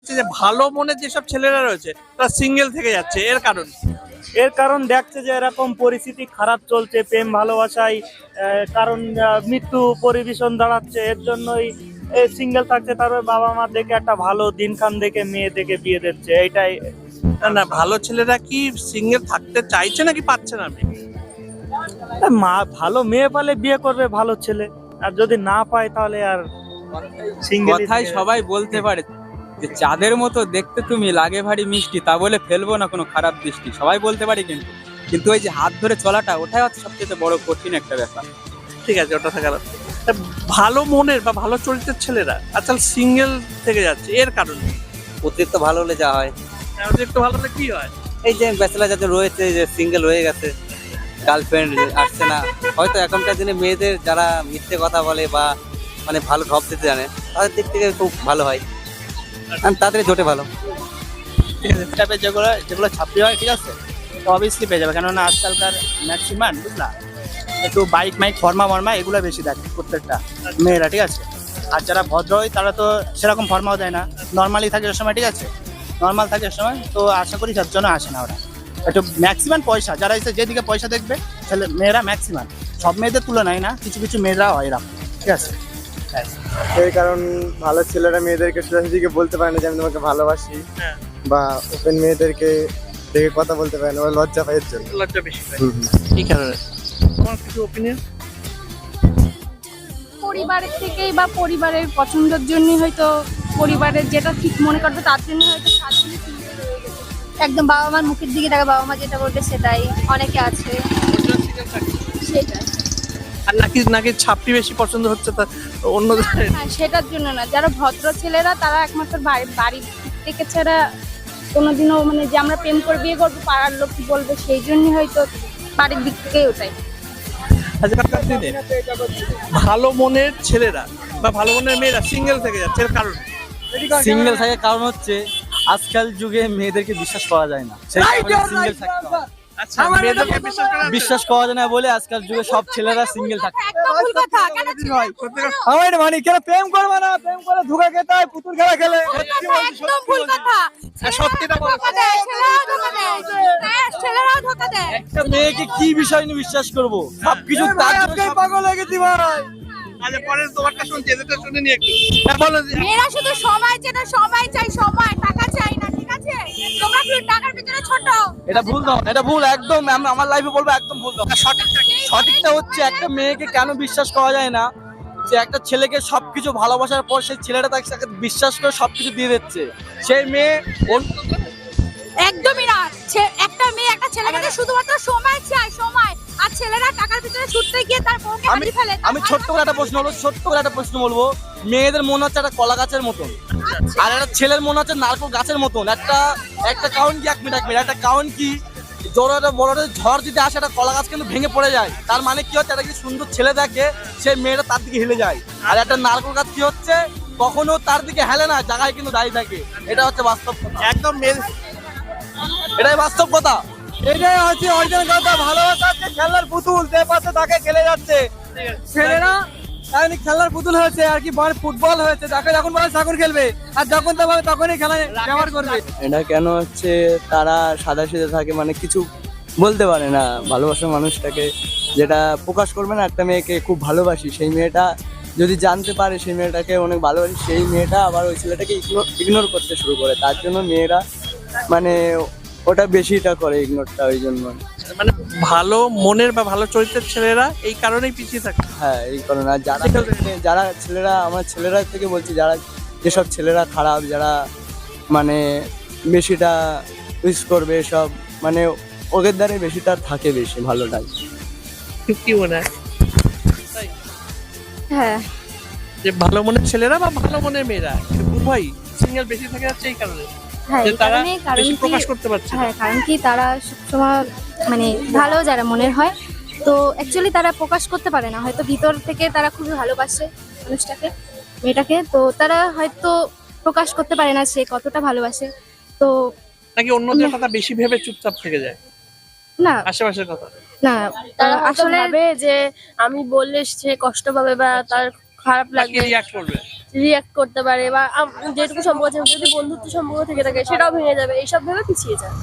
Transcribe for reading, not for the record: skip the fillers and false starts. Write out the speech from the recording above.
দেখছে যে ভালো মনের যেসব ছেলেরা রয়েছে তারা সিঙ্গেল থেকে যাচ্ছে, এর কারণ? এর কারণ দেখছে যে এরকম পরিস্থিতি খারাপ চলছে, প্রেম ভালোবাসায় কারণ মৃত্যু পরিবেশন দাঁড়াচ্ছে, এর জন্যই সিঙ্গেল থাকছে। তারপরে বাবা মা দেখে একটা ভালো দিনক্ষণ দেখে মেয়ে দেখে বিয়ে দিচ্ছে, এইটাই। না না, ভালো ছেলেরা কি সিঙ্গেল থাকতে চাইছে নাকি পাচ্ছে না? আপনি মা ভালো মেয়ে পালে বিয়ে করবে ভালো ছেলে, আর যদি না পায় তাহলে আর সিঙ্গেল। কথাই সবাই বলতে পারে যে চাঁদের মতো দেখতে তুমি, লাগে ভারী মিষ্টি, তা বলে ফেলবো না কোনো খারাপ দৃষ্টি, সবাই বলতে পারি, কিন্তু কিন্তু ওই যে হাত ধরে চলাটা, ওটাই হচ্ছে সবচেয়ে বড় কঠিন একটা ব্যাপার। ঠিক আছে, ওটা থাকা ভালো মনের বা ভালো চরিত্রের ছেলেরা আজকাল সিঙ্গেল থেকে যাচ্ছে, এর কারণ? অতিরিক্ত ভালো হলে যা হয়, একটু ভালো হলে কি হয়? এই যে ব্যাচেলার যাদের রয়েছে, যে সিঙ্গেল হয়ে গেছে, গার্লফ্রেন্ড আসছে না, হয়তো এখনকার দিনে মেয়েদের যারা মিথ্যে কথা বলে বা মানে ভালো ঢপ দিতে জানে, তাদের দিক থেকে খুব ভালো হয়, আর তাদের জোটে ভালো। ঠিক আছে, টাইপের যেগুলো যেগুলো ছাত্রী হয়, ঠিক আছে, তো অবভিয়াসলি পেয়ে যাবে, কেননা আজকালকার ম্যাক্সিমাম, বুঝলা, একটু বাইক মাইক ফর্মা এগুলো বেশি দেখে প্রত্যেকটা মেয়েরা, ঠিক আছে। আর যারা ভদ্র হয় তারা তো সেরকম ফর্মাও দেয় না, নর্মালি থাকে ওই সময়, ঠিক আছে, নর্মাল থাকে ওই সময়। তো আশা করি যার জন্য আসে না ওরা, একটু ম্যাক্সিমাম পয়সা যারা এসে যেদিকে পয়সা দেখবে ছেলে মেয়েরা, ম্যাক্সিমাম সব মেয়েদের তুলনায় না, কিছু কিছু মেয়েরা হয় এরকম, ঠিক আছে। সেই কারণ ভালো ছেলেরা মেয়েদেরকে সোজাসুজিকে বলতে পারে না যে আমি তোমাকে ভালোবাসি, হ্যাঁ। বা ওপেন মেয়েদেরকে দেখে কথা বলতে পারে না, ওরা লজ্জা পায় এর জন্য। লজ্জা বেশি পায়, এই কারণে। তোমার কিছু ওপিনিয়ন? পরিবারের থেকেই বা পরিবারের পছন্দের জন্যই হয়তো, পরিবারের যেটা ঠিক মনে করবে তার জন্য হয়তো সারাদিনই single হয়ে গেছে। একদম বাবা মার মুখের দিকে তাকা, বাবা মা যেটা বলবে সেটাই, অনেকে আছে সেটাই। আর নাকি নাকি ছাপটি বেশি পছন্দ হচ্ছে তা অন্যদের? না, সেটার জন্য না, যারা ভদ্র ছেলেরা তারা একমাত্র বাড়ির দিক থেকে ছাড়া কোনোদিনও, মানে যে আমরা প্রেম করে বিয়ে করবো পাড়ার লোক কি বলবে, সেই জন্যই হয়তো বাড়ির দিক থেকেই ওটাই। আজকালকার দিনে ভালো মনের ছেলেরা বা ভালো মনের মেয়েরা সিঙ্গেল থেকে যাচ্ছে, এর কারণ? সিঙ্গেল থাকার কারণ হচ্ছে আজকাল যুগে মেয়েদেরকে বিশ্বাস করা যায় না, সেই সিঙ্গেল থাকতে হয়। আচ্ছা, মেয়েদেরকে বিশ্বাস করা যায় না বলে আজকাল যুগে সব ছেলেরা সিঙ্গেল থাকে। একদম ভুল কথা, কেন আমার মানে কেন প্রেম করবে না, প্রেম করে ধোঁকা খেতে হয়, পুতুল খেলা খেলে। একদম ভুল কথা। সত্যিটা বলো। ধোকা দেয়, ছেলেরাও ধোকা দেয়। হ্যাঁ, ছেলেরাও ধোকা দেয়। একটা মেয়েকে কি বিষয় নিয়ে বিশ্বাস করবো, সবকিছু তার জন্য পাগল হয়ে গেছি ভাই। আচ্ছা, পরে তোমারটা শুনছি, এদেরটা শুনে নি একটু। বলো যে মেয়েরা শুধু সময় চেয়ে, সময় চাই, সময়, টাকা চাই না, ঠিক আছে? তোমরা কি টাকার পিছনে ছোট? এটা ভুল দাও, এটা ভুল একদম। আমার লাইফে বলবো একদম ভুল দাও। সঠিকটা হচ্ছে একটা মেয়েকে কেন বিশ্বাস করা যায় না, যে একটা ছেলেকে সবকিছু ভালোবাসার পর সেই ছেলেটা তাকে বিশ্বাস করে সবকিছু দিয়ে দিচ্ছে, সেই মেয়ে একদমই না। একটা মেয়ে একটা ছেলের কাছে শুধুমাত্র সময় চায়, সময়। আর ছেলেরা টাকার পিছনে ছুটতে গিয়ে তার বউকে হারিয়ে ফেলে। আমি ছোট্ট করে একটা প্রশ্ন বলবো, মেয়েদের মন হচ্ছে একটা কলা গাছের মতন, আর একটা ছেলের মন হচ্ছে নারকেল গাছের মতন। একটা কারণ কি, এক মিনিট, একটা কারণ কি, জোরে বড় ঝড় যদি আসে একটা কলা গাছ কিন্তু ভেঙে পড়ে যায়, তার মানে কি হচ্ছে, একটা কি সুন্দর ছেলে দেখে সেই মেয়েটা তার দিকে হেলে যায়। আর একটা নারকেল গাছ কি হচ্ছে, কখনো তার দিকে হেলে না, জায়গায় কিন্তু দাঁড়িয়ে থাকে। এটা হচ্ছে বাস্তব কথা, একদম এটাই বাস্তব কথা, এটাই হচ্ছে অরিজিনাল কথা। ভালোবাসা হচ্ছে খেলার পুতুল, যে পাশে তাকে খেলে যাচ্ছে। ছেলেরা তাই খেলার পুতুল হয়েছে, আর কি ফুটবল হয়েছে, তাকে যখন বলে তখন খেলবে, আর যখন তা বলে তখনই খেলা ব্যবহার করবে। এটা কেন হচ্ছে, তারা সাদা সিধে থাকে, মানে কিছু বলতে পারে না ভালোবাসার মানুষটাকে, যেটা প্রকাশ করবে না। একটা মেয়েকে খুব ভালোবাসি, সেই মেয়েটা যদি জানতে পারে সেই মেয়েটাকে অনেক ভালোবাসি, সেই মেয়েটা আবার ওই ছেলেটাকে ইগনোর করতে শুরু করে। তার জন্য মেয়েরা মানে ওটা বেশিটা করে, ইগনোরটা, ওই জন্য। মানে ভালো মনের বা ভালো চরিত্রের ছেলেরা এই কারণেই পিছিয়ে থাকে। হ্যাঁ, এই কারণে। আর যারা ছেলেরা, আমার ছেলেরা থেকে বলছি, যারা যেসব ছেলেরা খারাপ, যারা মানে বেশিটা উইশ করবে সব, মানে ওদের দ্বারা বেশিটা থাকে, বেশি ভালোটাই। কি মনে হয় হ্যাঁ, যে ভালো মনের ছেলেরা বা ভালো মনের মেয়েরা উভয় সিঙ্গেল বেশি থাকে যাচ্ছে এই কারণে, হ্যাঁ, যে এই তারা কারণে, কারণ বেশি কি, প্রকাশ করতে পারছে না। হ্যাঁ, কারণ কি তারা সবসময় মানে ভালো যারা মনের হয়, তো অ্যাকচুয়ালি তারা প্রকাশ করতে পারে না, হয়তো ভিতর থেকে তারা খুবই ভালোবাসে মানুষটাকে, মেয়েটাকে, তো তারা হয়তো প্রকাশ করতে পারে না সে কতটা ভালোবাসে। তো নাকি অন্যদের কথা বেশি ভেবে চুপচাপ থেকে যায়, না আশেপাশের কথা? না, তারা আসলে আসলে ভাবে যে আমি বললে সে কষ্ট পাবে বা তার খারাপ লাগবে, লাগবে, রিঅ্যাক্ট করবে। রিয়াক্ট করতে পারে বা যেটুকু সম্পর্ক আছে যদি বন্ধুত্ব সম্পর্ক থেকে থাকে সেটাও ভেঙে যাবে, এইসব ভেবে পিছিয়ে যায়।